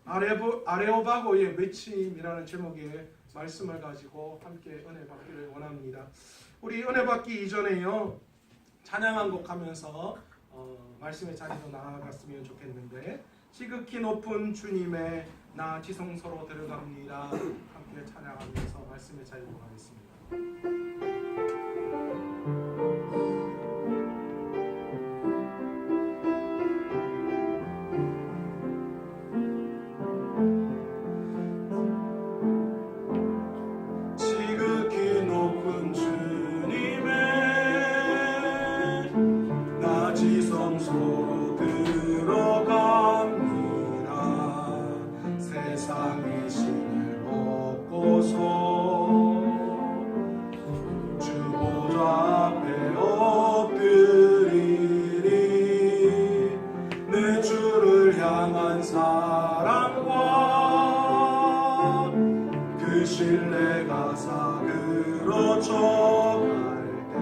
아레오바고의 외침이라는 제목의 말씀을 가지고 함께 은혜 받기를 원합니다. 우리 은혜 받기 이전에요, 찬양 한 곡 하면서 말씀의 자리로 나아갔으면 좋겠는데, 지극히 높은 주님의 나 지성소로 들어갑니다. 함께 찬양하면서 말씀의 자리로 가겠습니다. 신뢰가 사그러 져갈 때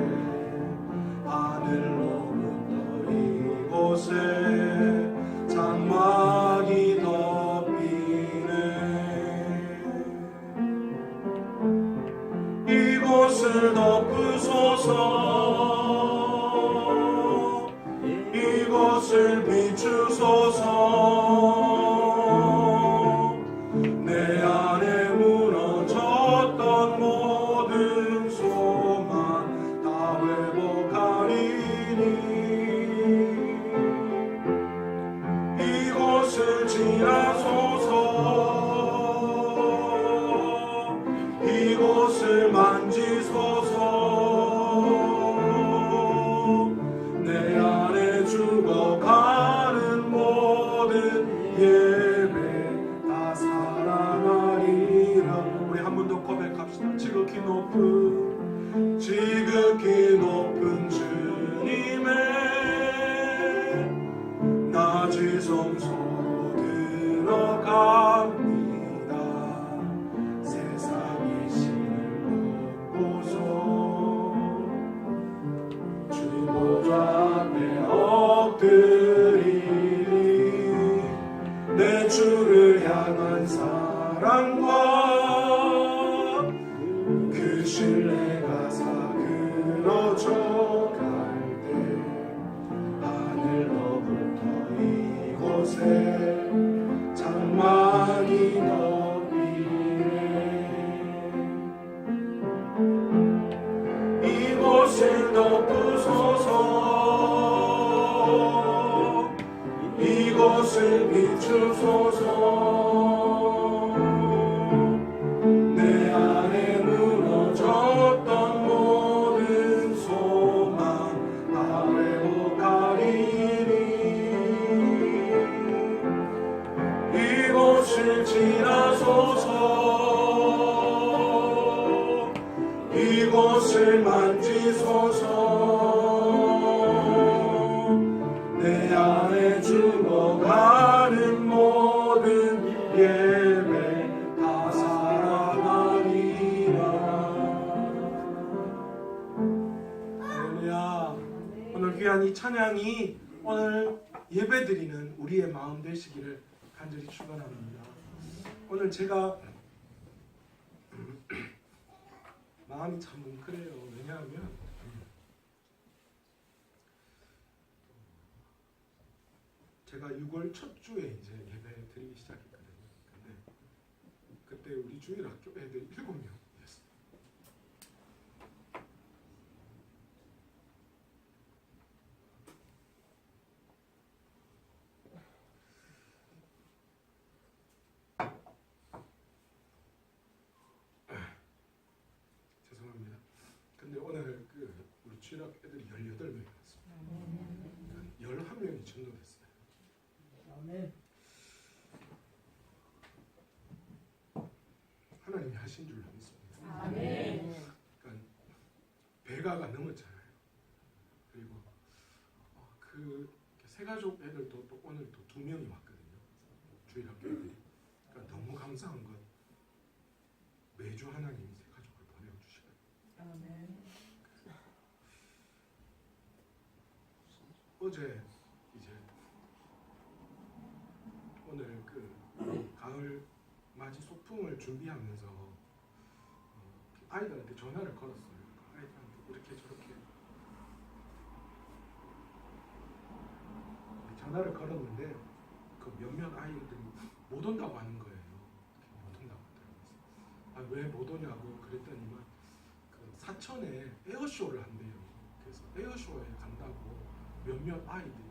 하늘로부터 이곳에 장막이 덮이네. 이곳을 덮으소서, 이곳을 비추소서. 내 안에 무너졌던 모든 소망 다 회복하리니. 이곳을 지나소서, 이곳을 만지소서. 내 안에 죽어가는 모든 예배 다 살아나리라. 우리 한 번 더 고백합시다. 지극히 높은 주님의 나 지성소로 들어갑니다. 세상의 신을 벗고서 주 보좌 앞에 엎드리니. 내 주를 향한 사랑과 그 신뢰가 사그러져 갈 때 하늘로부터 이곳에 장막이 덮이네. 이곳을 덮으소서, 이곳을 비추소서. 내 안에 무너졌던 모든 소망 다 회복하리니. 이곳을 지나소서, 이곳을 만지소서. 내 안에 죽어가는 모든 예배 다 살아나리라. 할렐루야. 오늘 귀한 이 찬양이 오늘 예배드리는 우리의 마음 되시기를 간절히 축원합니다. 오늘 제가 마음이 참 뭉클해요. 왜냐하면 제가 6월 첫 주에 이제 예배 드리기 시작했거든요. 근데 그때 우리 주일학교 애들 7명이었어요. 죄송합니다. 근데 오늘 우리 주일학교 애들이 18명이 왔습니다. 11명이 전도됐어요. 하나님이 하신 줄 믿습니다. 그러니까 배가가 넘었잖아요. 그리고 그 새가족 애들도 또 오늘 또 2명이 왔거든요. 주일학교 애들이. 그러니까 너무 감사한 건 매주 하나님이 새가족을 보내주시거든요. 어제 이제 오늘 설교를 준비하면서 아이들한테 전화를 걸었어요. 아이들한테 이렇게 저렇게 전화를 걸었는데 그 몇몇 아이들이 못 온다고 하는 거예요. 못 온다고 하더라고요. 왜 못 오냐고 그랬더니만 그 사천에 에어쇼를 한대요. 그래서 에어쇼에 간다고 몇몇 아이들이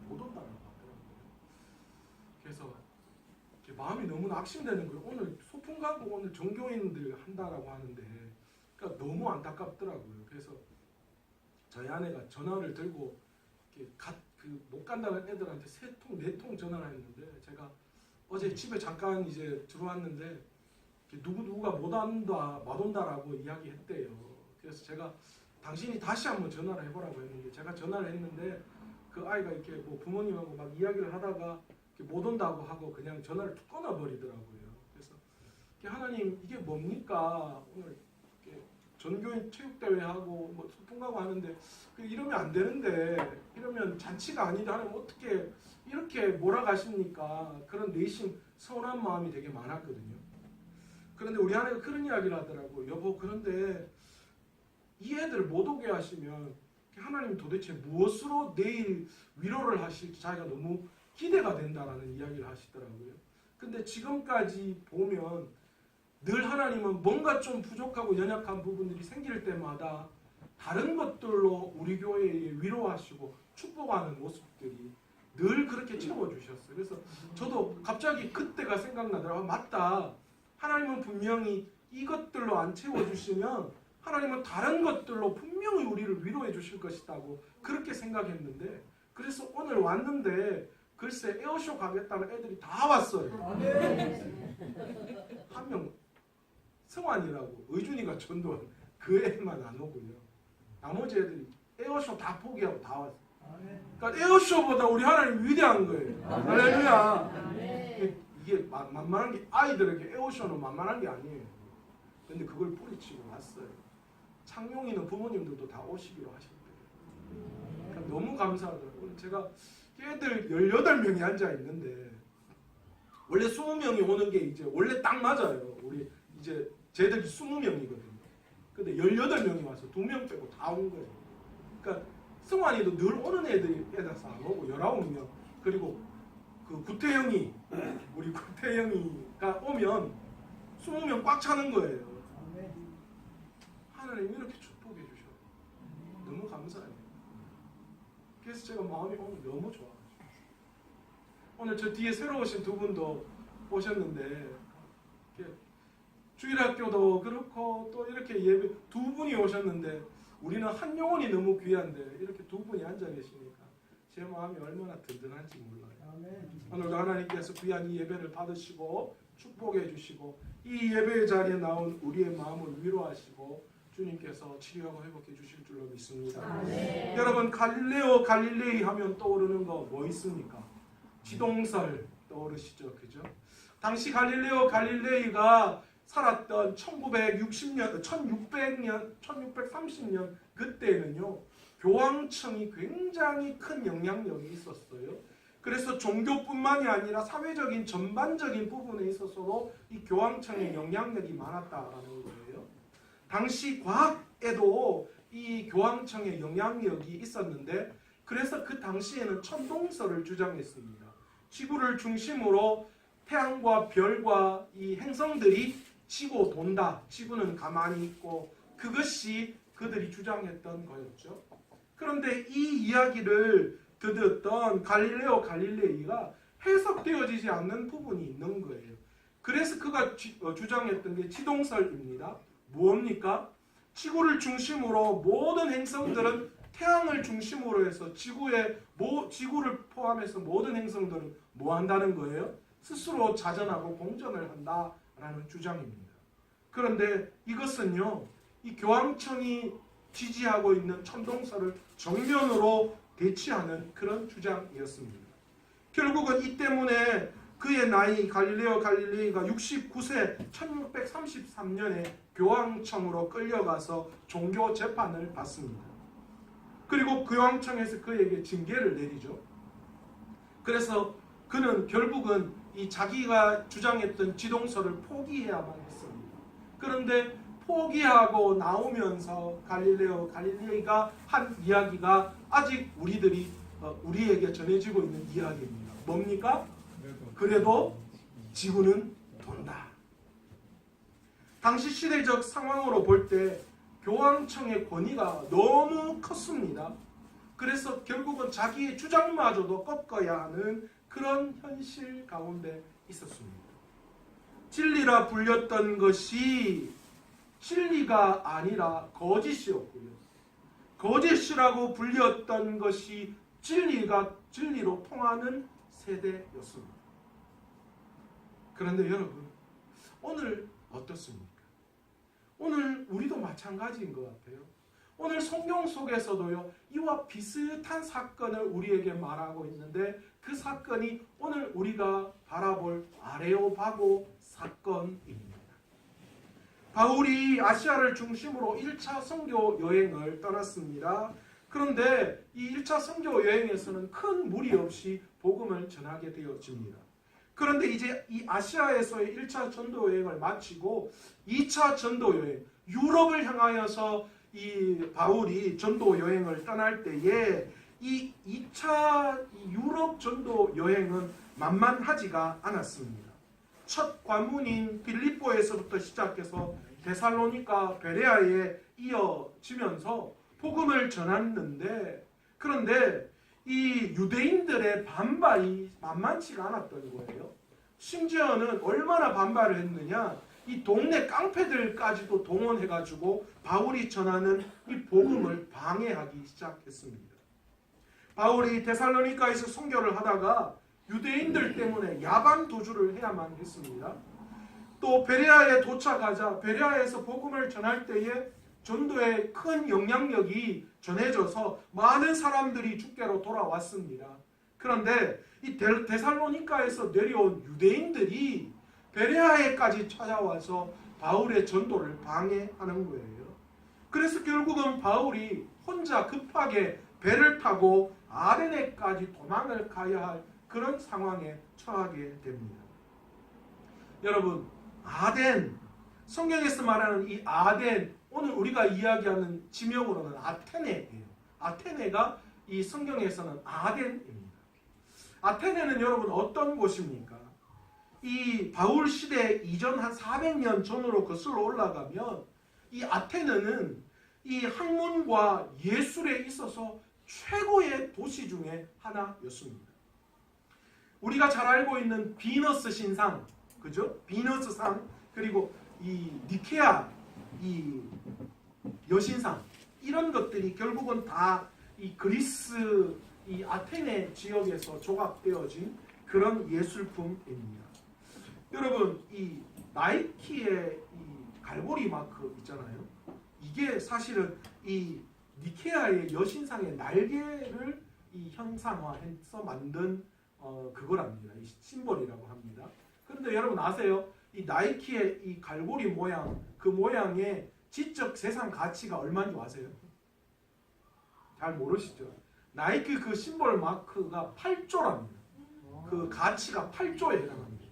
못 온다고 하더라고요. 그래서 마음이 너무 낙심되는 거예요. 오늘 소풍 가고 오늘 종교인들 한다라고 하는데 그러니까 너무 안타깝더라고요. 그래서 저희 아내가 전화를 들고 못 간다는 애들한테 3통, 4통 전화를 했는데 제가 어제 집에 잠깐 이제 들어왔는데 누구가 못 온다라고 이야기했대요. 그래서 제가 당신이 다시 한번 전화를 해보라고 했는데 제가 전화를 했는데 그 아이가 이렇게 뭐 부모님하고 막 이야기를 하다가 못 온다고 하고 그냥 전화를 툭 끊어버리더라고요. 그래서 하나님 이게 뭡니까? 오늘 전교인 체육대회하고 뭐 소풍 가고 하는데 이러면 안 되는데 이러면 잔치가 아닌데 하나님 어떻게 이렇게 몰아가십니까? 그런 내심 서운한 마음이 되게 많았거든요. 그런데 우리 아내가 그런 이야기를 하더라고요. 여보 그런데 이 애들 못 오게 하시면 하나님 도대체 무엇으로 내일 위로를 하실지 자기가 너무 기대가 된다라는 이야기를 하시더라고요. 근데 지금까지 보면 늘 하나님은 뭔가 좀 부족하고 연약한 부분들이 생길 때마다 다른 것들로 우리 교회에 위로하시고 축복하는 모습들이 늘 그렇게 채워주셨어요. 그래서 저도 갑자기 그때가 생각나더라고요. 맞다. 하나님은 분명히 이것들로 안 채워주시면 하나님은 다른 것들로 분명히 우리를 위로해 주실 것이라고 그렇게 생각했는데 그래서 오늘 왔는데 글쎄 에어쇼 가겠다는 애들이 다 왔어요. 한 명 성환이라고 의준이가 전도한 그 애만 안 오고요. 나머지 애들이 에어쇼 다 포기하고 다 왔어요. 그러니까 에어쇼보다 우리 하나님 위대한 거예요. 할렐루야. 이게 만만한 게 아이들에게 에어쇼는 만만한 게 아니에요. 근데 그걸 뿌리치고 왔어요. 창룡이는 부모님들도 다 오시기로 하셨대요. 그러니까 너무 감사하더라고요. 제가 애들 18명이 앉아 있는데 원래 20명이 오는 게 이제 원래 딱 맞아요. 우리 이제 쟤들이 20명이거든요. 근데 18명이 와서 2명 빼고 다 온 거예요. 그러니까 승환이도 늘 오는 애들이 애다서 안 오고 19명 그리고 그 구태영이 우리 구태영이가 오면 20명 꽉 차는 거예요. 하나님 이렇게 축복해 주셔. 너무 감사해요. 그래서 제가 마음이 오늘 너무 좋아요. 오늘 저 뒤에 새로 오신 두 분도 오셨는데 주일학교도 그렇고 또 이렇게 예배 두 분이 오셨는데 우리는 한 영혼이 너무 귀한데 이렇게 두 분이 앉아 계시니까 제 마음이 얼마나 든든한지 몰라요. 오늘도 하나님께서 귀한 이 예배를 받으시고 축복해 주시고 이 예배의 자리에 나온 우리의 마음을 위로하시고 주님께서 치료하고 회복해 주실 줄로 믿습니다. 여러분 갈릴레이 하면 떠오르는 거 뭐 있습니까? 지동설 떠오르시죠, 그죠? 당시 갈릴레이가 살았던 1960년, 1630년 그때는요 교황청이 굉장히 큰 영향력이 있었어요. 그래서 종교뿐만이 아니라 사회적인 전반적인 부분에 있어서도 이 교황청의 영향력이 많았다라는 거예요. 당시 과학에도 이 교황청의 영향력이 있었는데 그래서 그 당시에는 천동설을 주장했습니다. 지구를 중심으로 태양과 별과 이 행성들이 지고 돈다. 지구는 가만히 있고 그것이 그들이 주장했던 거였죠. 그런데 이 이야기를 듣던 갈릴레이가 해석되어지지 않는 부분이 있는 거예요. 그래서 그가 주장했던 게 지동설입니다. 무엇입니까? 지구를 중심으로 모든 행성들은 태양을 중심으로 해서 지구를 포함해서 모든 행성들은 뭐 한다는 거예요? 스스로 자전하고 공전을 한다라는 주장입니다. 그런데 이것은요, 이 교황청이 지지하고 있는 천동설을 정면으로 대치하는 그런 주장이었습니다. 결국은 이 때문에 그의 나이 갈릴레이가 69세 1633년에 교황청으로 끌려가서 종교 재판을 받습니다. 그리고 교황청에서 그에게 징계를 내리죠. 그래서 그는 결국은 이 자기가 주장했던 지동서를 포기해야만 했습니다. 그런데 포기하고 나오면서 갈릴레이가 한 이야기가 아직 우리에게 전해지고 있는 이야기입니다. 뭡니까? 그래도 지구는 돈다. 당시 시대적 상황으로 볼 때 교황청의 권위가 너무 컸습니다. 그래서 결국은 자기의 주장마저도 꺾어야 하는 그런 현실 가운데 있었습니다. 진리라 불렸던 것이 진리가 아니라 거짓이었고요. 거짓이라고 불렸던 것이 진리로 통하는 세대였습니다. 그런데 여러분, 오늘 어떻습니까? 오늘 우리도 마찬가지인 것 같아요. 오늘 성경 속에서도요, 이와 비슷한 사건을 우리에게 말하고 있는데 그 사건이 오늘 우리가 바라볼 아레오바고 사건입니다. 바울이 아시아를 중심으로 1차 선교 여행을 떠났습니다. 그런데 이 1차 선교 여행에서는 큰 무리 없이 복음을 전하게 되어집니다. 그런데 이제 이 아시아에서의 1차 전도 여행을 마치고 2차 전도 여행, 유럽을 향하여서 이 바울이 전도 여행을 떠날 때에 이 2차 유럽 전도 여행은 만만하지가 않았습니다. 첫 관문인 빌립보에서부터 시작해서 데살로니가 베레아에 이어지면서 복음을 전했는데, 그런데 이 유대인들의 반발이 만만치가 않았던 거예요. 심지어는 얼마나 반발을 했느냐, 이 동네 깡패들까지도 동원해가지고 바울이 전하는 이 복음을 방해하기 시작했습니다. 바울이 데살로니가에서 선교를 하다가 유대인들 때문에 야반 도주를 해야만 했습니다. 또 베레아에 도착하자 베레아에서 복음을 전할 때에 전도에 큰 영향력이 전해져서 많은 사람들이 주께로 돌아왔습니다. 그런데 이 데살로니가에서 내려온 유대인들이 베레아에까지 찾아와서 바울의 전도를 방해하는 거예요. 그래서 결국은 바울이 혼자 급하게 배를 타고 아데네까지 도망을 가야 할 그런 상황에 처하게 됩니다. 여러분, 아덴, 성경에서 말하는 이 아덴, 오늘 우리가 이야기하는 지명으로는 아테네예요. 아테네가 이 성경에서는 아덴입니다. 아테네는 여러분 어떤 곳입니까? 이 바울 시대 이전 한 400년 전으로 거슬러 올라가면 이 아테네는 이 학문과 예술에 있어서 최고의 도시 중에 하나였습니다. 우리가 잘 알고 있는 비너스 신상, 그죠? 비너스상, 그리고 이 니케아 이 여신상, 이런 것들이 결국은 다 이 그리스 이 아테네 지역에서 조각되어진 그런 예술품입니다. 여러분, 이 나이키의 이 갈고리 마크 있잖아요. 이게 사실은 이 니케아의 여신상의 날개를 이 형상화해서 만든 그거랍니다. 이 심볼이라고 합니다. 그런데 여러분 아세요? 이 나이키의 이 갈고리 모양, 그 모양의 지적 재산 가치가 얼마인지 아세요? 잘 모르시죠? 나이키 그 심볼 마크가 8조랍니다. 그 가치가 8조에 해당합니다.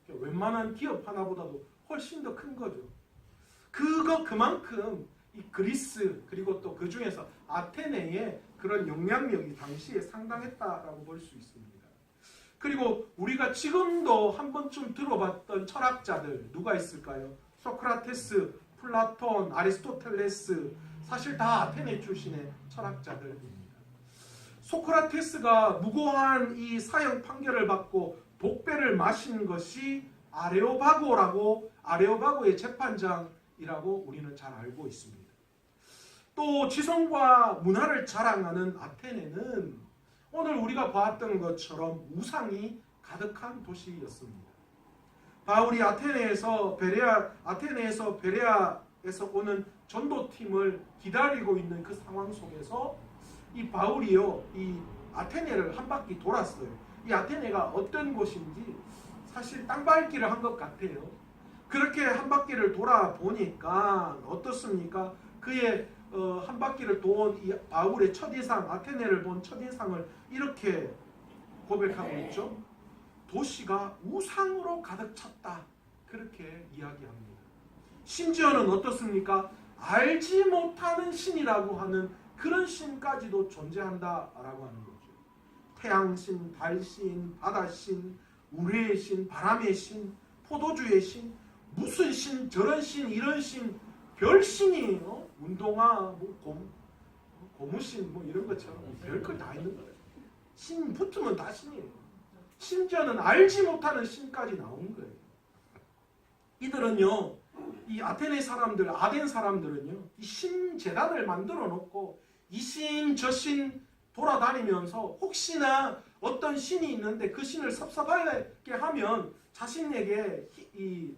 웬만한 기업 하나보다도 훨씬 더 큰 거죠. 그만큼 이 그리스, 그리고 또 그 중에서 아테네의 그런 영향력이 당시에 상당했다라고 볼 수 있습니다. 그리고 우리가 지금도 한 번쯤 들어봤던 철학자들 누가 있을까요? 소크라테스, 플라톤, 아리스토텔레스, 사실 다 아테네 출신의 철학자들입니다. 소크라테스가 무고한 이 사형 판결을 받고 복배를 마신 것이 아레오바고의 재판장이라고 우리는 잘 알고 있습니다. 또 지성과 문화를 자랑하는 아테네는 오늘 우리가 봤던 것처럼 우상이 가득한 도시였습니다. 바울이 아테네에서 베레아에서 오는 전도팀을 기다리고 있는 그 상황 속에서 이 바울이요, 이 아테네를 한 바퀴 돌았어요. 이 아테네가 어떤 곳인지 사실 땅밟기를 한 것 같아요. 그렇게 한 바퀴를 돌아보니까 어떻습니까? 그의 한 바퀴를 도온 이 바울의 첫인상, 아테네를 본 첫인상을 이렇게 고백하고 있죠. 도시가 우상으로 가득 찼다. 그렇게 이야기합니다. 심지어는 어떻습니까? 알지 못하는 신이라고 하는 그런 신까지도 존재한다라고 하는 거죠. 태양신, 달신, 바다신, 우레의 신, 바람의 신, 포도주의 신, 무슨 신, 저런 신, 이런 신, 별신이에요. 운동화, 뭐 고무신, 뭐 이런 것처럼 별걸 다 있는 거예요. 신 붙으면 다 신이에요. 심지어는 알지 못하는 신까지 나오는 거예요. 이들은요, 이 아테네 사람들, 아덴 사람들은요, 이 신 제단을 만들어 놓고 이 신, 저 신 돌아다니면서 혹시나 어떤 신이 있는데 그 신을 섭섭하게 하면 자신에게 이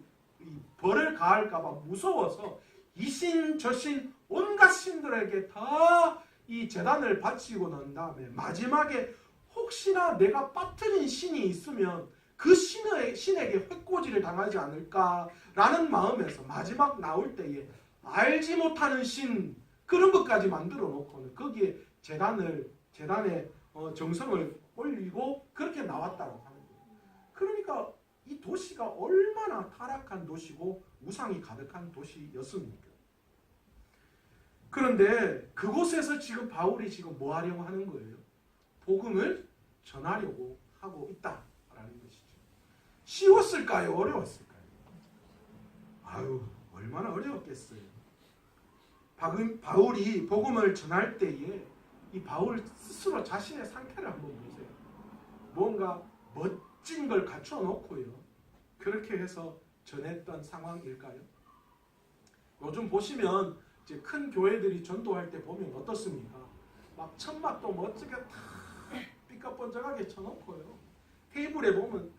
벌을 가할까봐 무서워서 이 신, 저 신, 온갖 신들에게 다 이 제단을 바치고 난 다음에 마지막에 혹시나 내가 빠뜨린 신이 있으면 그 신에게 회꼬지를 당하지 않을까라는 마음에서 마지막 나올 때에 알지 못하는 신 그런 것까지 만들어 놓고는 거기에 재단에 정성을 올리고 그렇게 나왔다고 하는 거예요. 그러니까 이 도시가 얼마나 타락한 도시고 우상이 가득한 도시였습니까? 그런데 그곳에서 지금 바울이 지금 뭐 하려고 하는 거예요? 복음을 전하려고 하고 있다라는 것이죠. 쉬웠을까요? 어려웠을까요? 아유, 얼마나 어려웠겠어요. 바울이 복음을 전할 때에 이 바울 스스로 자신의 상태를 한번 보세요. 뭔가 멋진 걸 갖춰놓고요. 그렇게 해서 전했던 상황일까요? 요즘 보시면 이제 큰 교회들이 전도할 때 보면 어떻습니까? 막 천막도 멋지게 다 삐까뻔쩍하게 쳐놓고요. 테이블에 보면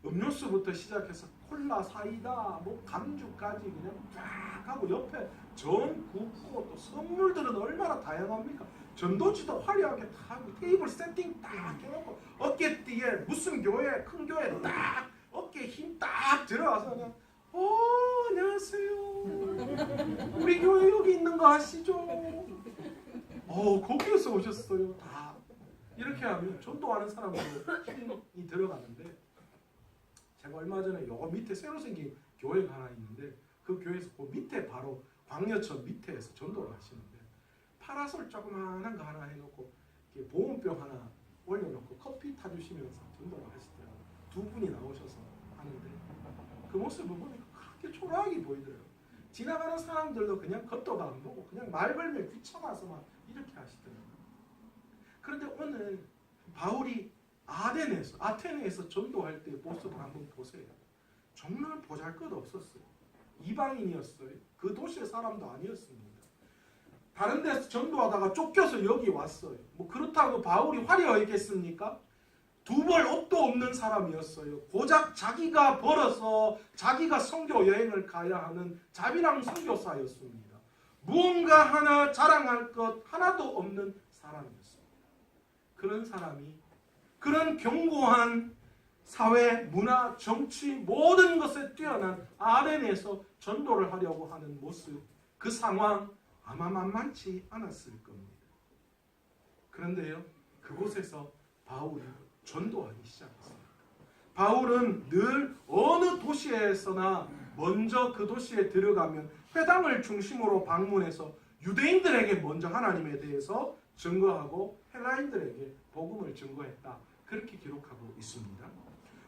음료수부터 시작해서 콜라, 사이다, 뭐 감주까지 그냥 쫙 하고 옆에 전 굽고 또 선물들은 얼마나 다양합니까? 전도지도 화려하게 다 하고 테이블 세팅 딱 해놓고 어깨 뒤에 무슨 교회, 큰 교회 딱 어깨에 힘 딱 들어가서 그냥 안녕하세요. 우리 교회 여기 있는 거 아시죠? 거기에서 오셨어요. 다 이렇게 하면 전도하는 사람들도 힘이 들어가는데 제가 얼마 전에 요 밑에 새로 생긴 교회가 하나 있는데 그 교회에서 그 밑에 바로 광야천 밑에서 전도를 하시는데 파라솔 조그만한 거 하나 해놓고 보온병 하나 올려놓고 커피 타주시면서 전도를 하시더라고요. 두 분이 나오셔서 하는데 그 모습을 보니까 그렇게 초라하게 보이더라고요. 지나가는 사람들도 그냥 겉도도 안 보고 그냥 말 걸면 귀찮아서 막 이렇게 하시더라고요. 그런데 오늘 바울이 아테네에서 전도할 때의 모습을 한번 보세요. 정말 보잘것없었어요. 이방인이었어요. 그 도시의 사람도 아니었습니다. 다른 데서 전도하다가 쫓겨서 여기 왔어요. 뭐 그렇다고 바울이 화려했겠습니까? 두 벌 옷도 없는 사람이었어요. 고작 자기가 벌어서 자기가 선교 여행을 가야 하는 자비랑 선교사였습니다. 무언가 하나 자랑할 것 하나도 없는 사람이었습니다. 그런 사람이 그런 견고한 사회, 문화, 정치 모든 것에 뛰어난 아덴에서 전도를 하려고 하는 모습, 그 상황 아마 만만치 않았을 겁니다. 그런데요, 그곳에서 바울이 전도하기 시작했습니다. 바울은 늘 어느 도시에서나 먼저 그 도시에 들어가면 회당을 중심으로 방문해서 유대인들에게 먼저 하나님에 대해서 증거하고 헬라인들에게 복음을 증거했다. 그렇게 기록하고 있습니다.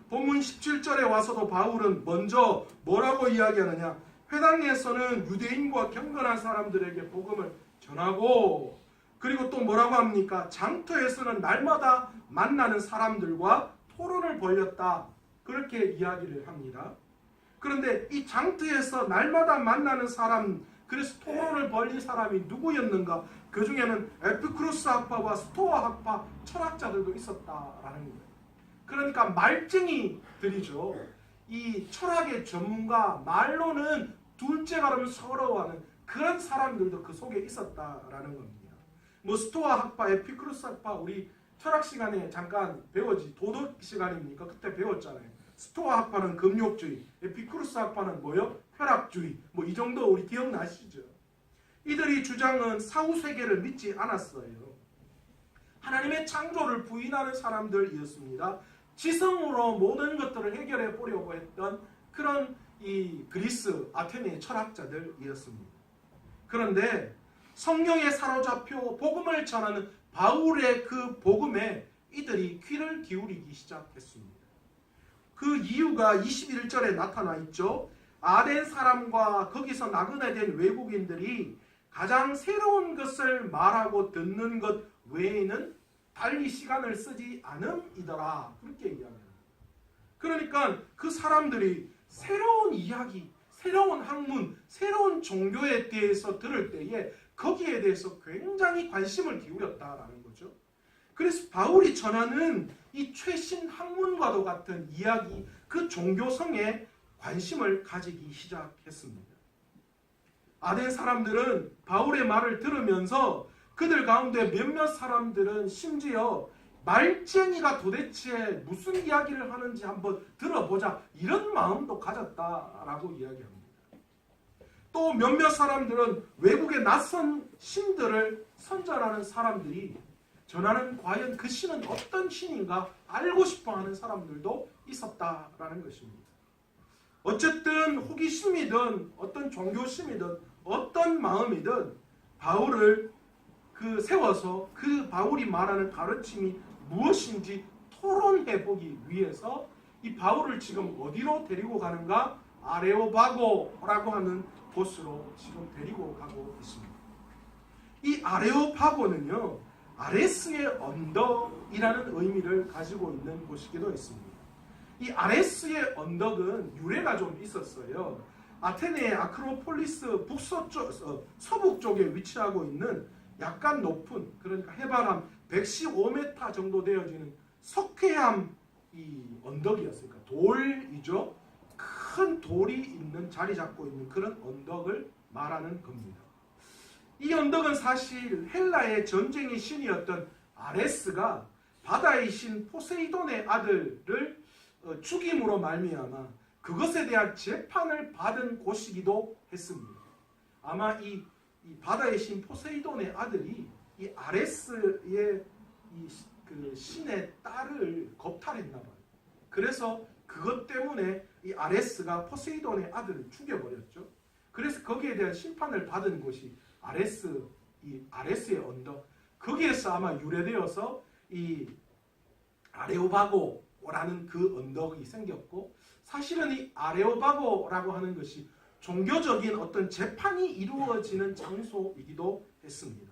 본문 17절에 와서도 바울은 먼저 뭐라고 이야기하느냐? 회당에서는 유대인과 경건한 사람들에게 복음을 전하고 그리고 또 뭐라고 합니까? 장터에서는 날마다 만나는 사람들과 토론을 벌였다. 그렇게 이야기를 합니다. 그런데 이 장터에서 날마다 만나는 사람, 그래서 토론을 벌린 사람이 누구였는가? 그 중에는 에피쿠로스 학파와 스토아 학파 철학자들도 있었다라는 거예요. 그러니까 말쟁이들이죠. 이 철학의 전문가, 말로는 둘째가 그러면 서러워하는 그런 사람들도 그 속에 있었다라는 겁니다. 뭐 스토아 학파, 에피쿠로스 학파 우리 철학 시간에 잠깐 배웠지. 도덕 시간입니까? 그때 배웠잖아요. 스토아 학파는 금욕주의, 에피쿠로스 학파는 뭐요? 쾌락주의. 뭐 이 정도 우리 기억나시죠? 이들이 주장은 사후세계를 믿지 않았어요. 하나님의 창조를 부인하는 사람들이었습니다. 지성으로 모든 것들을 해결해 보려고 했던 그런 이 그리스 아테네의 철학자들이었습니다. 그런데 성령에 사로잡혀 복음을 전하는 바울의 그 복음에 이들이 귀를 기울이기 시작했습니다. 그 이유가 21절에 나타나 있죠. 아덴 사람과 거기서 나그네 된 외국인들이 가장 새로운 것을 말하고 듣는 것 외에는 달리 시간을 쓰지 않음이더라. 그렇게 이야기합니다. 그러니까 그 사람들이 새로운 이야기, 새로운 학문, 새로운 종교에 대해서 들을 때에 거기에 대해서 굉장히 관심을 기울였다라는 거죠. 그래서 바울이 전하는 이 최신 학문과도 같은 이야기, 그 종교성에 관심을 가지기 시작했습니다. 아덴 사람들은 바울의 말을 들으면서 그들 가운데 몇몇 사람들은 심지어 말쟁이가 도대체 무슨 이야기를 하는지 한번 들어보자 이런 마음도 가졌다라고 이야기합니다. 또 몇몇 사람들은 외국의 낯선 신들을 선전하는 사람들이 전하는 과연 그 신은 어떤 신인가 알고 싶어하는 사람들도 있었다라는 것입니다. 어쨌든 호기심이든 어떤 종교심이든 어떤 마음이든 바울을 세워서 그 바울이 말하는 가르침이 무엇인지 토론해보기 위해서 이 바울을 지금 어디로 데리고 가는가? 아레오바고라고 하는 곳으로 지금 데리고 가고 있습니다. 이 아레오바고는요, 아레스의 언덕이라는 의미를 가지고 있는 곳이기도 했습니다. 이 아레스의 언덕은 유래가 좀 있었어요. 아테네의 아크로폴리스 서북 쪽에 위치하고 있는 약간 높은, 그러니까 해발함 115m 정도 되어지는 석회암 이 언덕이었으니까 돌이죠. 큰 돌이 있는 자리 잡고 있는 그런 언덕을 말하는 겁니다. 이 언덕은 사실 헬라의 전쟁의 신이었던 아레스가 바다의 신 포세이돈의 아들을 죽임으로 말미암아 그것에 대한 재판을 받은 곳이기도 했습니다. 아마 이 바다의 신 포세이돈의 아들이 이 아레스의 그 신의 딸을 겁탈했나 봐요. 그래서 그것 때문에 이 아레스가 포세이돈의 아들을 죽여버렸죠. 그래서 거기에 대한 심판을 받은 곳이 아레스의 언덕, 거기에서 아마 유래되어서 이 아레오바고라는 그 언덕이 생겼고, 사실은 이 아레오바고라고 하는 것이 종교적인 어떤 재판이 이루어지는 장소이기도 했습니다.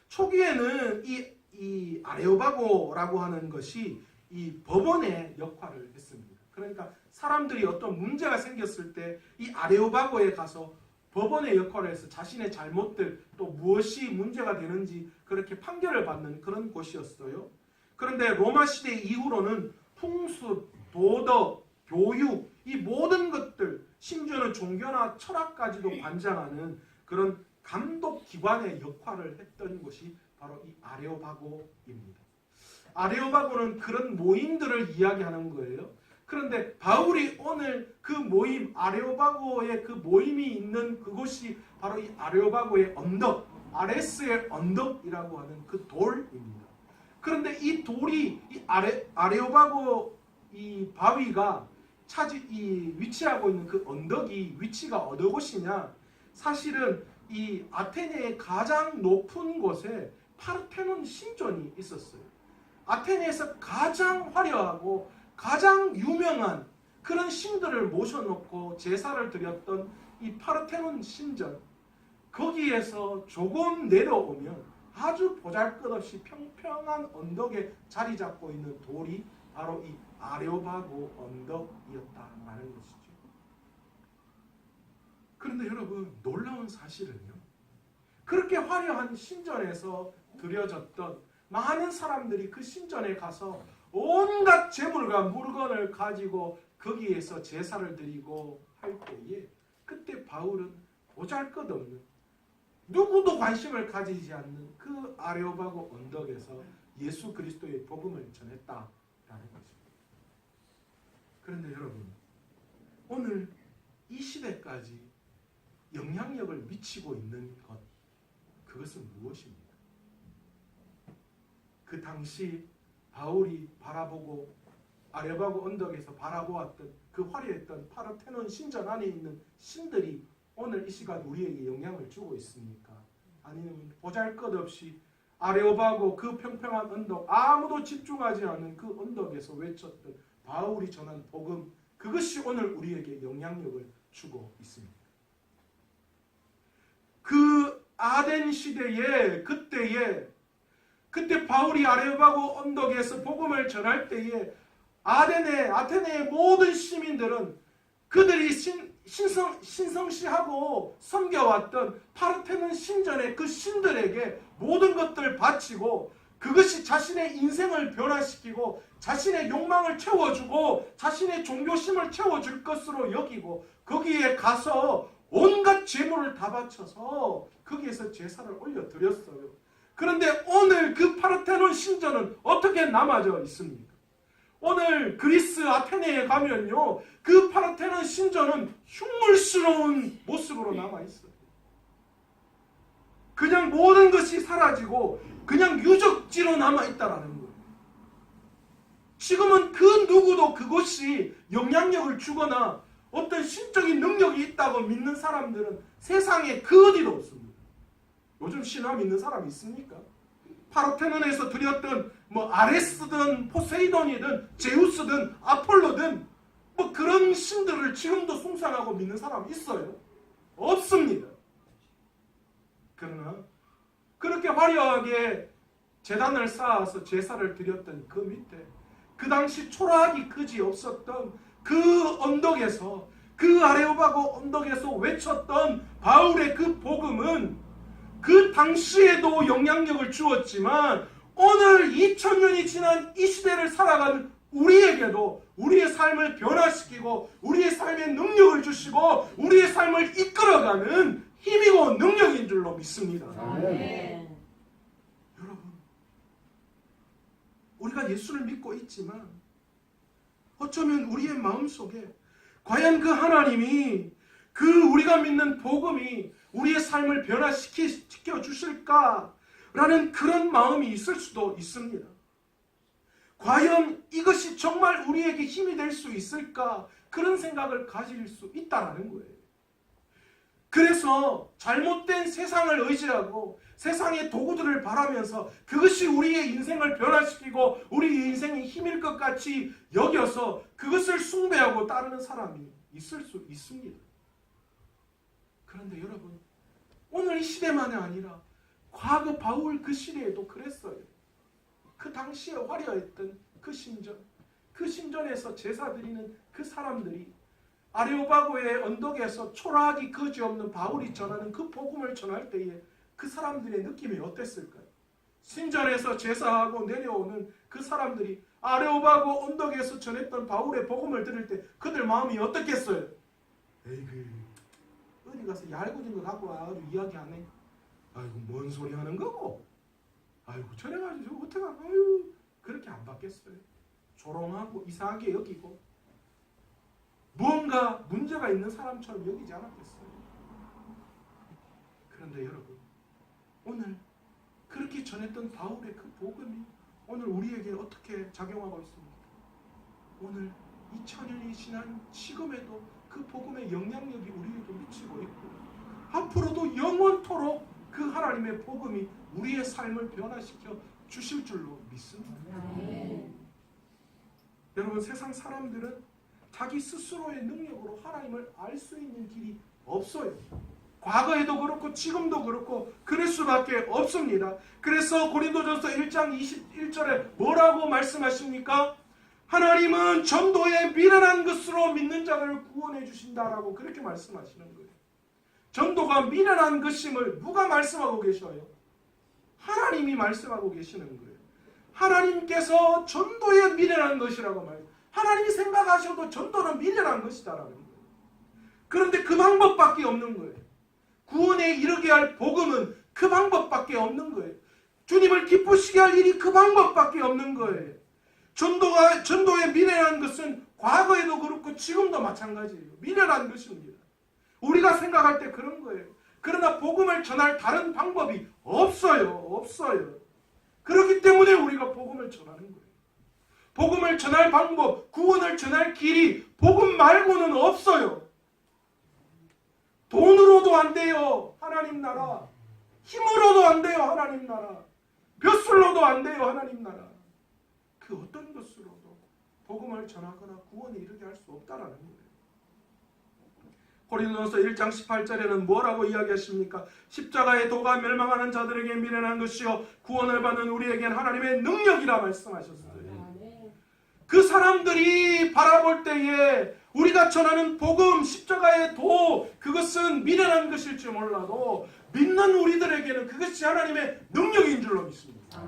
초기에는 이 아레오바고라고 하는 것이 이 법원의 역할을 했습니다. 그러니까 사람들이 어떤 문제가 생겼을 때 이 아레오바고에 가서 법원의 역할을 해서 자신의 잘못들 또 무엇이 문제가 되는지 그렇게 판결을 받는 그런 곳이었어요. 그런데 로마 시대 이후로는 풍습, 도덕, 교육 이 모든 것들, 심지어는 종교나 철학까지도 관장하는 그런 감독기관의 역할을 했던 곳이 바로 이 아레오바고입니다. 아레오바고는 그런 모임들을 이야기하는 거예요. 그런데 바울이 오늘 그 모임, 아레오바고의 그 모임이 있는 그곳이 바로 이 아레오바고의 언덕, 아레스의 언덕이라고 하는 그 돌입니다. 그런데 이 돌이 이 아레오바고 이 바위가 위치하고 있는 그 언덕이 위치가 어느 곳이냐? 사실은 이 아테네의 가장 높은 곳에 파르테논 신전이 있었어요. 아테네에서 가장 화려하고 가장 유명한 그런 신들을 모셔놓고 제사를 드렸던 이 파르테논 신전, 거기에서 조금 내려오면 아주 보잘것없이 평평한 언덕에 자리 잡고 있는 돌이 바로 이 아레오바고 언덕이었다라는 것이죠. 그런데 여러분, 놀라운 사실은요, 그렇게 화려한 신전에서 드려졌던 많은 사람들이 그 신전에 가서 온갖 재물과 물건을 가지고 거기에서 제사를 드리고 할 때에 그때 바울은 보잘것없는, 누구도 관심을 가지지 않는 그 아레오바고 언덕에서 예수 그리스도의 복음을 전했다라는 것입니다. 그런데 여러분, 오늘 이 시대까지 영향력을 미치고 있는 것, 그것은 무엇입니까? 그 당시 바울이 바라보고 아레바고 언덕에서 바라보았던 그 화려했던 파르테논 신전 안에 있는 신들이 오늘 이 시간 우리에게 영향을 주고 있습니까? 아니면 보잘것없이 아레오바고 그 평평한 언덕, 아무도 집중하지 않은 그 언덕에서 외쳤던 바울이 전한 복음, 그것이 오늘 우리에게 영향력을 주고 있습니다. 그 아덴 시대에 그때 바울이 아레오바고 언덕에서 복음을 전할 때에 아테네의 모든 시민들은 그들이 신성시하고 섬겨왔던 파르테논 신전의 그 신들에게 모든 것들을 바치고 그것이 자신의 인생을 변화시키고 자신의 욕망을 채워주고 자신의 종교심을 채워줄 것으로 여기고 거기에 가서 온갖 재물을 다 바쳐서 거기에서 제사를 올려드렸어요. 그런데 오늘 그 파르테논 신전은 어떻게 남아져 있습니까? 오늘 그리스 아테네에 가면요, 그 파르테논 신전은 흉물스러운 모습으로 남아있어요. 그냥 모든 것이 사라지고 그냥 유적지로 남아있다라는 거예요. 지금은 그 누구도 그것이 영향력을 주거나 어떤 신적인 능력이 있다고 믿는 사람들은 세상에 그 어디도 없습니다. 요즘 신화 믿는 사람 있습니까? 파르테논에서 드렸던 아레스든 포세이돈이든 제우스든 아폴로든 그런 신들을 지금도 숭상하고 믿는 사람 있어요? 없습니다. 그러나 그렇게 화려하게 제단을 쌓아서 제사를 드렸던 그 밑에 그 당시 초라하기 그지 없었던 그 언덕에서 그 아레오바고 언덕에서 외쳤던 바울의 그 복음은 그 당시에도 영향력을 주었지만 오늘 2000년이 지난 이 시대를 살아가는 우리에게도 우리의 삶을 변화시키고 우리의 삶에 능력을 주시고 우리의 삶을 이끌어가는 힘이고 능력인 줄로 믿습니다. 아멘. 여러분, 우리가 예수를 믿고 있지만 어쩌면 우리의 마음속에 과연 그 하나님이 그 우리가 믿는 복음이 우리의 삶을 변화시켜 주실까라는 그런 마음이 있을 수도 있습니다. 과연 이것이 정말 우리에게 힘이 될 수 있을까? 그런 생각을 가질 수 있다라는 거예요. 그래서 잘못된 세상을 의지하고 세상의 도구들을 바라면서 그것이 우리의 인생을 변화시키고 우리의 인생의 힘일 것 같이 여겨서 그것을 숭배하고 따르는 사람이 있을 수 있습니다. 그런데 여러분, 오늘 이 시대만이 아니라 과거 바울 그 시대에도 그랬어요. 그 당시에 화려했던 그 신전에서 제사 드리는 그 사람들이 아레오바고의 언덕에서 초라하기 그지없는 바울이 전하는 그 복음을 전할 때에 그 사람들의 느낌이 어땠을까요? 신전에서 제사하고 내려오는 그 사람들이 아레오바고 언덕에서 전했던 바울의 복음을 들을 때 그들 마음이 어떻겠어요? 에이그, 어디 가서 얄궂은 거 갖고 와가지고 이야기하네. 아이고, 뭔 소리 하는 거고? 아이고, 저래가지고 어떡하, 아유, 그렇게 안 받겠어요. 조롱하고 이상하게 여기고 무언가 문제가 있는 사람처럼 여기지 않았겠어요. 그런데 여러분, 오늘 그렇게 전했던 바울의 그 복음이 오늘 우리에게 어떻게 작용하고 있습니까? 오늘 2000년이 지난 지금에도 그 복음의 영향력이 우리에게 미치고 있고 앞으로도 영원토록 그 하나님의 복음이 우리의 삶을 변화시켜 주실 줄로 믿습니다. 여러분, 세상 사람들은 자기 스스로의 능력으로 하나님을 알 수 있는 길이 없어요. 과거에도 그렇고 지금도 그렇고 그럴 수밖에 없습니다. 그래서 고린도전서 1장 21절에 뭐라고 말씀하십니까? 하나님은 전도에 미련한 것으로 믿는 자를 구원해 주신다라고 그렇게 말씀하시는 거예요. 전도가 미련한 것임을 누가 말씀하고 계셔요? 하나님이 말씀하고 계시는 거예요. 하나님께서 전도에 미련한 것이라고 말해요. 하나님이 생각하셔도 전도는 미련한 것이다라는 거예요. 그런데 그 방법밖에 없는 거예요. 구원에 이르게 할 복음은 그 방법밖에 없는 거예요. 주님을 기쁘시게 할 일이 그 방법밖에 없는 거예요. 전도에 미련한 것은 과거에도 그렇고 지금도 마찬가지예요. 미련한 것입니다. 우리가 생각할 때 그런 거예요. 그러나 복음을 전할 다른 방법이 없어요. 없어요. 그렇기 때문에 우리가 복음을 전하는 거예요. 복음을 전할 방법, 구원을 전할 길이 복음 말고는 없어요. 돈으로도 안 돼요. 하나님 나라. 힘으로도 안 돼요. 하나님 나라. 벼슬로도 안 돼요. 하나님 나라. 그 어떤 것으로도 복음을 전하거나 구원에 이르게 할 수 없다라는 거예요. 고린도전서 1장 18절에는 뭐라고 이야기하십니까? 십자가의 도가 멸망하는 자들에게 미련한 것이요 구원을 받는 우리에겐 하나님의 능력이라 말씀하셨어요. 그 사람들이 바라볼 때에 우리가 전하는 복음, 십자가의 도, 그것은 미련한 것일지 몰라도 믿는 우리들에게는 그것이 하나님의 능력인 줄로 믿습니다.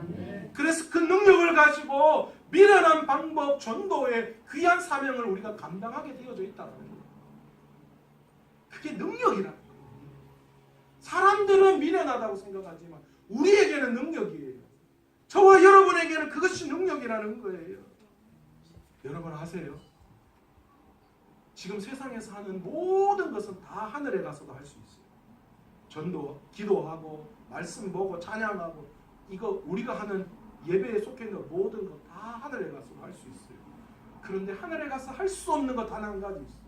그래서 그 능력을 가지고 미련한 방법, 전도의 귀한 사명을 우리가 감당하게 되어져 있다는 거예요. 그게 능력이라는 거예요. 사람들은 미련하다고 생각하지만 우리에게는 능력이에요. 저와 여러분에게는 그것이 능력이라는 거예요. 여러분 아세요? 지금 세상에서 하는 모든 것은 다 하늘에 가서도 할 수 있어요. 전도, 기도하고 말씀 보고 찬양하고 이거 우리가 하는 예배에 속해 있는 모든 것 다 하늘에 가서도 할 수 있어요. 그런데 하늘에 가서 할 수 없는 것 단 한 가지 있어요.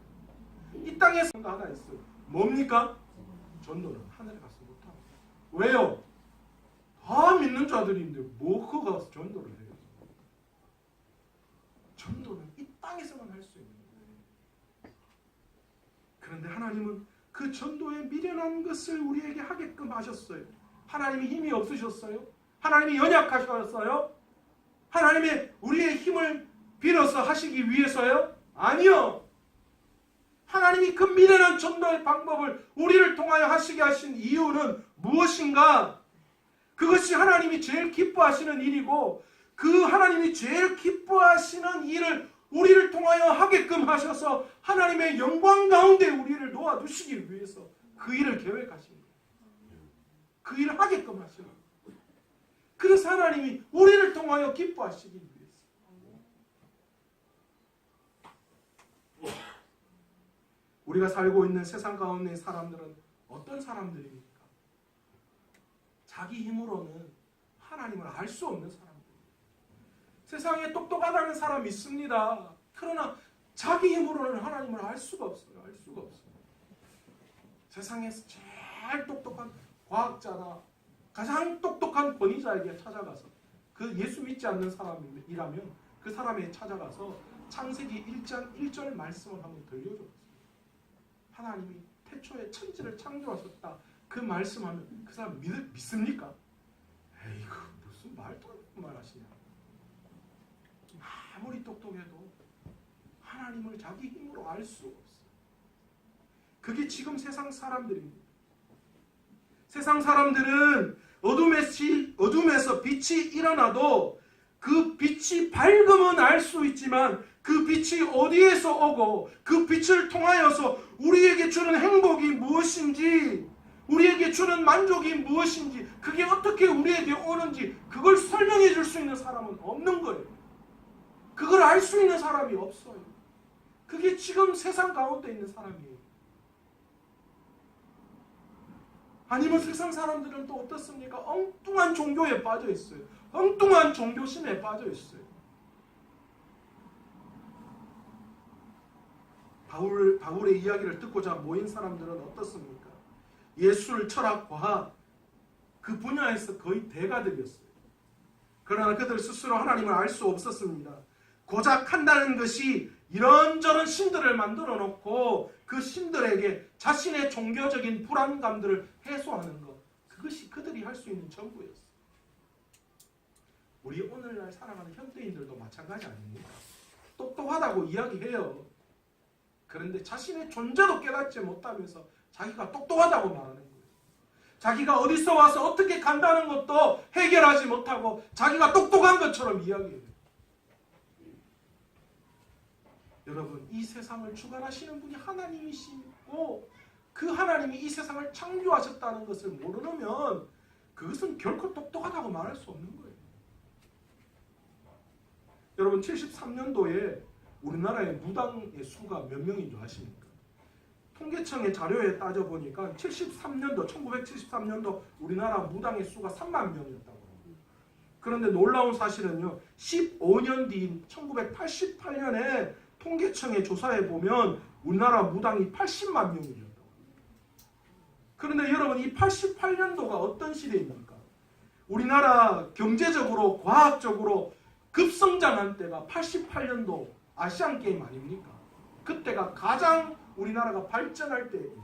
이 땅에서 하나 있어요. 뭡니까? 전도는 하늘에 가서 못하고. 왜요? 다 믿는 자들인데 뭐 그거 가서 전도를 해요? 전도는 이 땅에서만 할 수 있는 거예요. 그런데 하나님은 그 전도에 미련한 것을 우리에게 하게끔 하셨어요. 하나님이 힘이 없으셨어요? 하나님이 연약하셨어요? 하나님의 우리의 힘을 빌어서 하시기 위해서요? 아니요. 하나님이 그 미련한 전도의 방법을 우리를 통하여 하시게 하신 이유는 무엇인가? 그것이 하나님이 제일 기뻐하시는 일이고 그 하나님이 제일 기뻐하시는 일을 우리를 통하여 하게끔 하셔서 하나님의 영광 가운데 우리를 놓아두시기 위해서 그 일을 계획하신 거예요. 그 일을 하게끔 하시는 거예요. 그래서 하나님이 우리를 통하여 기뻐하시기 위해서. 우리가 살고 있는 세상 가운데 사람들은 어떤 사람들입니까? 자기 힘으로는 하나님을 알 수 없는 사람들. 세상에 똑똑하다는 사람이 있습니다. 그러나 자기 힘으로는 하나님을 알 수가 없어요. 알 수가 없어요. 세상에서 제일 똑똑한 과학자나 가장 똑똑한 권위자에게 찾아가서 그 예수 믿지 않는 사람이라면 그 사람에게 찾아가서 창세기 1장 1절 말씀을 한번 들려줬어요. 하나님이 태초에 천지를 창조하셨다. 그 말씀하면 그 사람 믿습니까? 에이구 무슨 말도 안 되는 말 하시냐. 아무리 똑똑해도 하나님을 자기 힘으로 알 수 없어요. 그게 지금 세상 사람들입니다. 세상 사람들은 어둠에서 빛이 일어나도 그 빛이 밝으면 알 수 있지만 그 빛이 어디에서 오고 그 빛을 통하여서 우리에게 주는 행복이 무엇인지 우리에게 주는 만족이 무엇인지 그게 어떻게 우리에게 오는지 그걸 설명해 줄 수 있는 사람은 없는 거예요. 그걸 알 수 있는 사람이 없어요. 그게 지금 세상 가운데 있는 사람이에요. 아니면 세상 사람들은 또 어떻습니까? 엉뚱한 종교에 빠져 있어요. 엉뚱한 종교심에 빠져 있어요. 바울의 이야기를 듣고자 모인 사람들은 어떻습니까? 예술, 철학, 과학 그 분야에서 거의 대가들이었어요. 그러나 그들 스스로 하나님을 알 수 없었습니다. 고작 한다는 것이 이런저런 신들을 만들어 놓고 그 신들에게 자신의 종교적인 불안감들을 해소하는 것, 그것이 그들이 할 수 있는 전부였어요. 우리 오늘날 살아가는 현대인들도 마찬가지 아닙니까? 똑똑하다고 이야기해요. 그런데 자신의 존재도 깨닫지 못하면서 자기가 똑똑하다고 말하는 거예요. 자기가 어디서 와서 어떻게 간다는 것도 해결하지 못하고 자기가 똑똑한 것처럼 이야기해요. 여러분, 이 세상을 주관하시는 분이 하나님이시고 그 하나님이 이 세상을 창조하셨다는 것을 모르면 그것은 결코 똑똑하다고 말할 수 없는 거예요. 여러분, 73년도에 우리나라의 무당의 수가 몇 명인 줄 아십니까? 통계청의 자료에 따져보니까 1973년도 우리나라 무당의 수가 3만 명이었다고 합니다. 그런데 놀라운 사실은요. 15년 뒤인 1988년에 통계청의 조사에 보면 우리나라 무당이 80만 명이었다고. 그런데 여러분 이 88년도가 어떤 시대입니까? 우리나라 경제적으로 과학적으로 급성장한 때가 88년도 아시안게임 아닙니까? 그때가 가장 우리나라가 발전할 때입니다.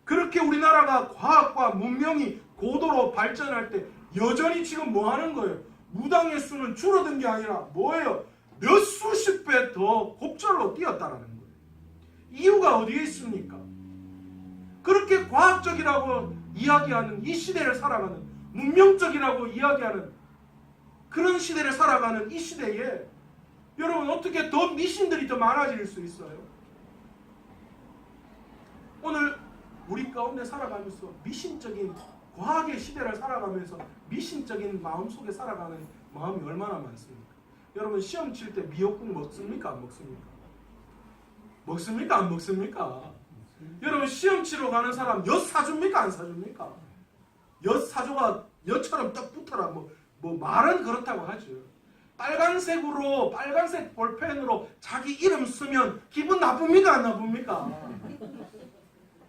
그렇게 우리나라가 과학과 문명이 고도로 발전할 때 여전히 지금 뭐 하는 거예요? 무당의 수는 줄어든 게 아니라 뭐예요? 몇 수십 배 더 곡절로 뛰었다라는 거예요. 이유가 어디에 있습니까? 그렇게 과학적이라고 이야기하는 이 시대를 살아가는, 문명적이라고 이야기하는 그런 시대를 살아가는 이 시대에 여러분 어떻게 더 미신들이 더 많아질 수 있어요? 오늘 우리 가운데 살아가면서 미신적인 과학의 시대를 살아가면서 미신적인 마음 속에 살아가는 마음이 얼마나 많습니까? 여러분 시험 칠 때 미역국 먹습니까? 안 먹습니까? 먹습니까? 안 먹습니까? 여러분 시험 치러 가는 사람 엿 사줍니까? 안 사줍니까? 엿 사줘가 엿처럼 떡 붙어라 뭐 말은 그렇다고 하죠. 빨간색 볼펜으로 자기 이름 쓰면 기분 나쁩니까? 안 나쁩니까?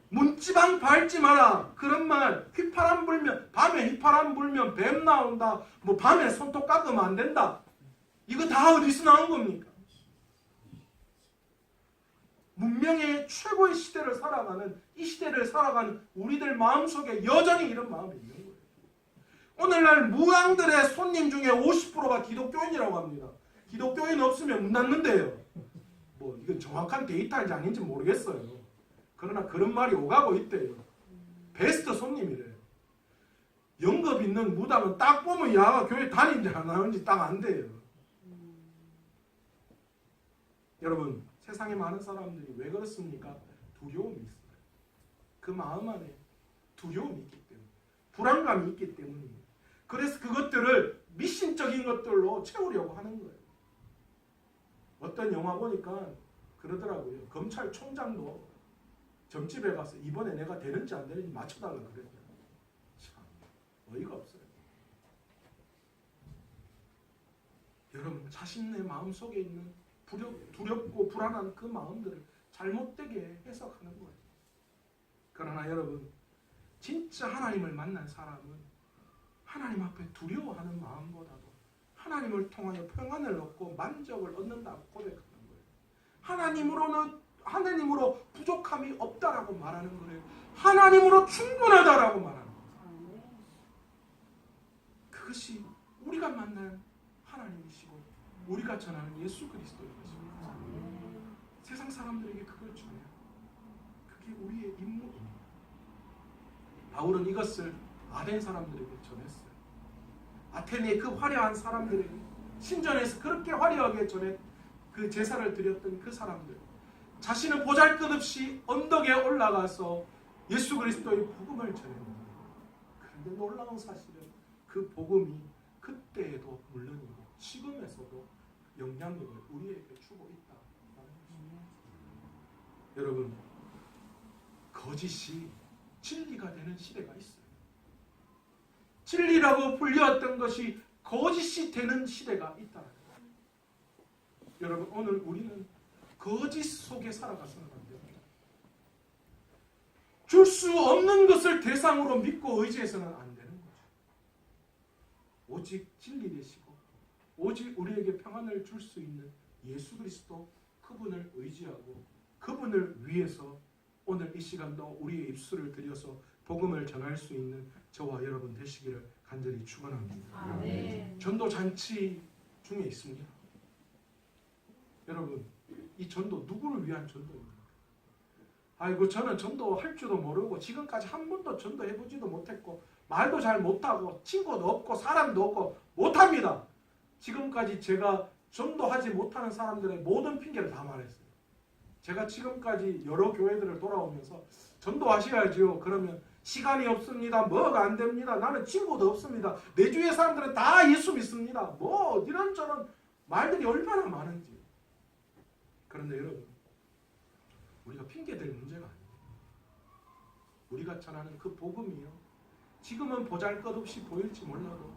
문지방 밟지 마라. 그런 말 밤에 휘파람 불면 뱀 나온다. 뭐 밤에 손톱 깎으면 안 된다. 이거 다 어디서 나온 겁니까? 문명의 최고의 시대를 살아가는 이 시대를 살아가는 우리들 마음속에 여전히 이런 마음이 있는 거예요. 오늘날 무당들의 손님 중에 50%가 기독교인이라고 합니다. 기독교인 없으면 문 닫는데요. 뭐 이건 정확한 데이터인지 아닌지 모르겠어요. 그러나 그런 말이 오가고 있대요. 베스트 손님이래요. 영업 있는 무당은 딱 보면 야 교회 다니는지 안 다니는지 딱 안 돼요. 여러분 세상에 많은 사람들이 왜 그렇습니까? 두려움이 있어요. 그 마음 안에 두려움이 있기 때문에 불안감이 있기 때문입니다. 그래서 그것들을 미신적인 것들로 채우려고 하는 거예요. 어떤 영화 보니까 그러더라고요. 검찰총장도 점집에 가서 이번에 내가 되는지 안 되는지 맞춰달라 그랬어요. 참 어이가 없어요. 여러분 자신의 마음속에 있는 두렵고 불안한 그 마음들을 잘못되게 해석하는 거예요. 그러나 여러분 진짜 하나님을 만난 사람은 하나님 앞에 두려워하는 마음보다도 하나님을 통하여 평안을 얻고 만족을 얻는다고 고백하는 거예요. 하나님으로 부족함이 없다라고 말하는 거예요. 하나님으로 충분하다라고 말하는 거예요. 그것이 우리가 만난 하나님이시고 우리가 전하는 예수 그리스도인 것입니다. 세상 사람들에게 그걸 전해요. 그게 우리의 임무입니다. 바울은 이것을 아덴 사람들에게 전했어요. 아테네의 그 화려한 사람들에게 신전에서 그렇게 화려하게 전해 그 제사를 드렸던 그 사람들, 자신은 보잘것없이 언덕에 올라가서 예수 그리스도의 복음을 전했는데, 그런데 놀라운 사실은 그 복음이 그때에도 물론이고 지금에서도 영향력을 우리에게 주고 있다는 것입니다. 여러분 거짓이 진리가 되는 시대가 있어요. 진리라고 불렸던 것이 거짓이 되는 시대가 있다는 거예요. 여러분 오늘 우리는 거짓 속에 살아가서는 안 됩니다. 줄 수 없는 것을 대상으로 믿고 의지해서는 안 되는 거죠. 오직 진리 되시고 오직 우리에게 평안을 줄 수 있는 예수 그리스도 그분을 의지하고 그분을 위해서 오늘 이 시간도 우리의 입술을 들여서 복음을 전할 수 있는 저와 여러분 되시기를 간절히 축원합니다. 아멘. 전도 잔치 중에 있습니다. 여러분 이 전도 누구를 위한 전도입니까? 아이고 저는 전도할 줄도 모르고 지금까지 한 번도 전도해보지도 못했고 말도 잘 못하고 친구도 없고 사람도 없고 못합니다. 지금까지 제가 전도하지 못하는 사람들의 모든 핑계를 다 말했어요. 제가 지금까지 여러 교회들을 돌아오면서 전도하셔야지요. 그러면 시간이 없습니다. 뭐가 안 됩니다. 나는 친구도 없습니다. 내 주위의 사람들은 다 예수 믿습니다. 뭐 이런저런 말들이 얼마나 많은지. 그런데 여러분 우리가 핑계댈 문제가 아니에요. 우리가 전하는 그 복음이요. 지금은 보잘것없이 보일지 몰라도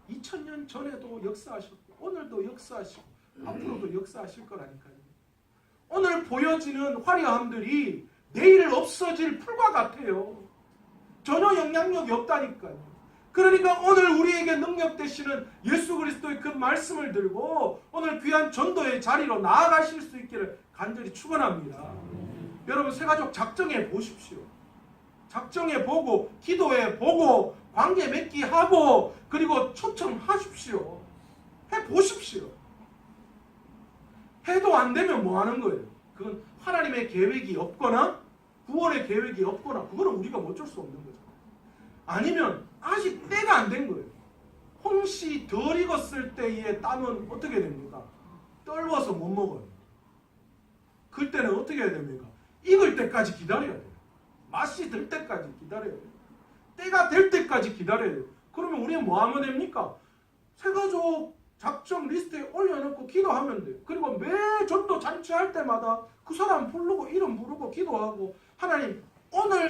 2000년 전에도 역사하셨고 오늘도 역사하시고 앞으로도 역사하실 거라니까요. 오늘 보여지는 화려함들이 내일 없어질 풀과 같아요. 전혀 영향력이 없다니까요. 그러니까 오늘 우리에게 능력 되시는 예수 그리스도의 그 말씀을 들고 오늘 귀한 전도의 자리로 나아가실 수 있기를 간절히 축원합니다. 여러분 새가족 작정해 보십시오. 작정해 보고 기도해 보고 관계 맺기 하고 그리고 초청하십시오. 해 보십시오. 해도 안 되면 뭐 하는 거예요? 그건 하나님의 계획이 없거나 구원의 계획이 없거나 그거는 우리가 어쩔 수 없는 거죠. 아니면 아직 때가 안 된 거예요. 홍시 덜 익었을 때의 땀은 어떻게 됩니까? 떨워서 못 먹어요. 그때는 어떻게 해야 됩니까? 익을 때까지 기다려야 돼요. 맛이 들 때까지 기다려야 돼요. 때가 될 때까지 기다려야 돼요. 그러면 우리는 뭐 하면 됩니까? 새가족 작정 리스트에 올려놓고 기도하면 돼요. 그리고 매 전도 잔치할 때마다 그 사람 부르고 이름 부르고 기도하고 하나님 오늘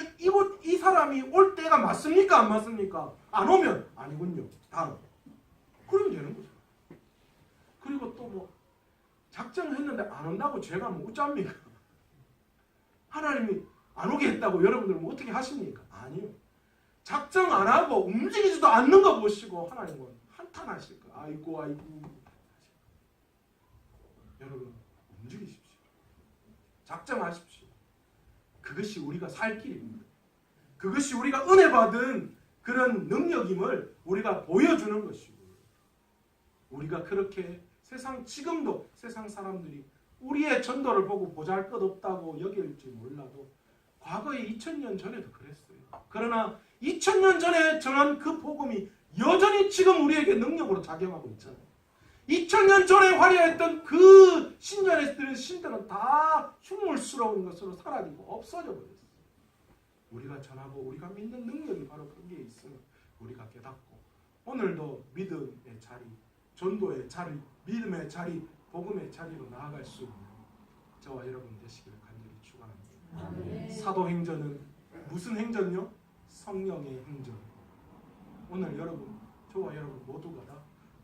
이 사람이 올 때가 맞습니까? 안 맞습니까? 안 오면 아니군요. 다음. 그러면 되는 거죠. 그리고 또 뭐 작정했는데 안 온다고 제가 뭐 어쩝니까? 하나님이 안 오게 했다고 여러분들 뭐 어떻게 하십니까? 아니요. 작정 안 하고 움직이지도 않는 거 보시고 하나님은 한탄하실 거예요. 아이고. 여러분 움직이십시오. 작정하십시오. 그것이 우리가 살 길입니다. 그것이 우리가 은혜 받은 그런 능력임을 우리가 보여주는 것이고 우리가 그렇게 지금도 세상 사람들이 우리의 전도를 보고 보잘것없다고 여길지 몰라도 과거에 2000년 전에도 그랬어요. 그러나 2000년 전에 전한 그 복음이 여전히 지금 우리에게 능력으로 작용하고 있잖아요. 2000년 전에 화려했던 그 신전에 들은 신들은 다 흉물스러운 것으로 사라지고 없어져 버렸어요. 우리가 전하고 우리가 믿는 능력이 바로 거기에 있음을 우리가 깨닫고 오늘도 믿음의 자리, 전도의 자리, 믿음의 자리, 복음의 자리로 나아갈 수 있는 저와 여러분 되시기를 간절히 축원합니다. 사도행전은 무슨 행전요? 성령의 행전. 오늘 여러분, 저와 여러분 모두가 다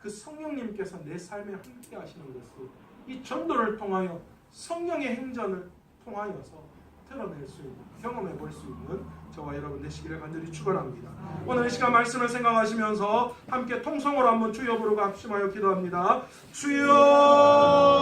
그 성령님께서 내 삶에 함께 하시는 것을 이 전도를 통하여 성령의 행전을 통하여서 드러낼 수 있는, 경험해 볼 수 있는 저와 여러분 되시기를 간절히 축원합니다. 오늘 이 시간 말씀을 생각하시면서 함께 통성으로 한번 주여 부르고 합심하여 기도합니다. 주여